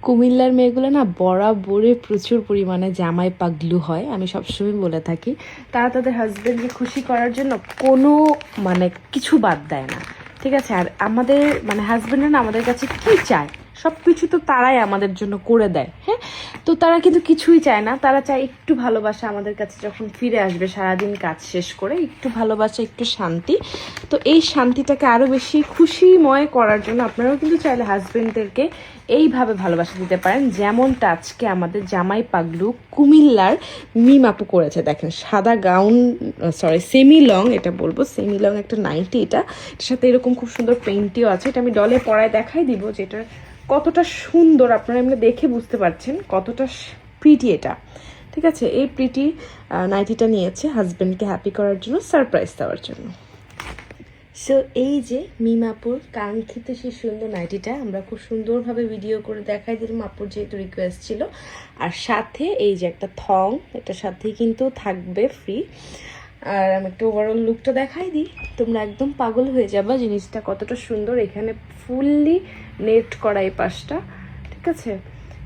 কুমিল্লার মেয়েগুলো না বরাবরই প্রচুর পরিমাণে জামাই পাগলু হয়, আমি সবসময় বলে থাকি। তারা তাদের হাজবেন্ডকে খুশি করার জন্য কোনো মানে কিছু বাদ দেয় না, ঠিক আছে। আর আমাদের মানে হাজবেন্ডরা না আমাদের কাছে কি চায়, সব কিছু তো তারাই আমাদের জন্য করে দেয়, হ্যাঁ। তো তারা কিন্তু কিছুই চায় না, তারা চায় একটু ভালোবাসা আমাদের কাছে যখন ফিরে আসবে সারাদিন কাজ শেষ করে, একটু ভালোবাসা, একটু শান্তি। তো এই শান্তিটাকে আরও বেশি খুশিময় করার জন্য আপনারাও কিন্তু চাইলে হাজবেন্ডদেরকে এইভাবে ভালোবাসা দিতে পারেন, যেমনটা আজকে আমাদের জামাই পাগলু কুমিল্লার মিম আপু করেছে। দেখেন সাদা গাউন, সরি সেমি লং, এটা বলবো সেমি লং একটা নাইটি, এটার সাথে এরকম খুব সুন্দর পেইন্টিও আছে। এটা আমি ডলে পরায় দেখাই দিব যে এটা কতটা সুন্দর, আপনারা এমনি দেখে বুঝতে পারছেন কতটা প্রিটি এটা, ঠিক আছে। এই প্রিটি নাইটিটা নিয়েছে হাজব্যান্ডকে হ্যাপি করার জন্য, সারপ্রাইজ দেওয়ার জন্য। সো এই যে মিমাপুর কাঙ্ক্ষিত সেই সুন্দর নাইটিটা আমরা খুব সুন্দরভাবে ভিডিও করে দেখাই দিলাম, আপুর যেহেতু রিকোয়েস্ট ছিল। আর সাথে এই যে একটা থং, এটার সাথেই কিন্তু থাকবে ফ্রি। আর আমি একটু ওভারঅল লুকটা দেখাই দিই, তোমরা একদম পাগল হয়ে যাবা জিনিসটা কতটা সুন্দর। এখানে ফুললি নেট করা এই পাশটা, ঠিক আছে,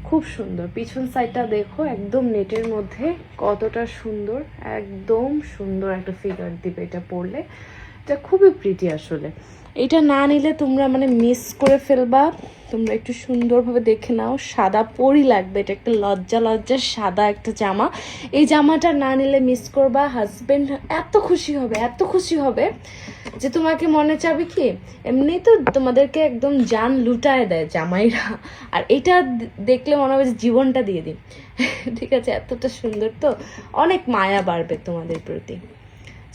খুব সুন্দর। পিছন সাইডটা দেখো একদম নেটের মধ্যে কতটা সুন্দর, একদম সুন্দর একটা ফিগার দিবে এটা পরলে। এটা খুবই প্রিটি আসলে। এটা না নিলে তোমরা মানে মিস করে ফেলবা। তোমরা একটু সুন্দরভাবে দেখে নাও, সাদা পরি লাগবে, এটা একটা লজ্জা লজ্জা সাদা একটা জামা। এই জামাটা না নিলে মিস করবা। হাজবেন্ড এত খুশি হবে, এত খুশি হবে যে তোমাকে মনে চাবে কি, এমনি তো তোমাদেরকে একদম জান লুটায় দেয় জামাইরা, আর এটা দেখলে মনে হবে যে জীবনটা দিয়ে দিই। ঠিক আছে, এতটা সুন্দর, তো অনেক মায়া বাড়বে তোমাদের প্রতি।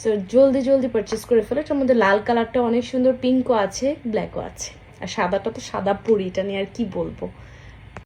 সো জলদি জলদি পারচেস করে ফেলো। এটার মধ্যে লাল কালারটা অনেক সুন্দর, পিঙ্কও আছে, ব্ল্যাকও আছে, আর সাদাটা তো সাদা পরি, এটা নিয়ে আর কি বলবো।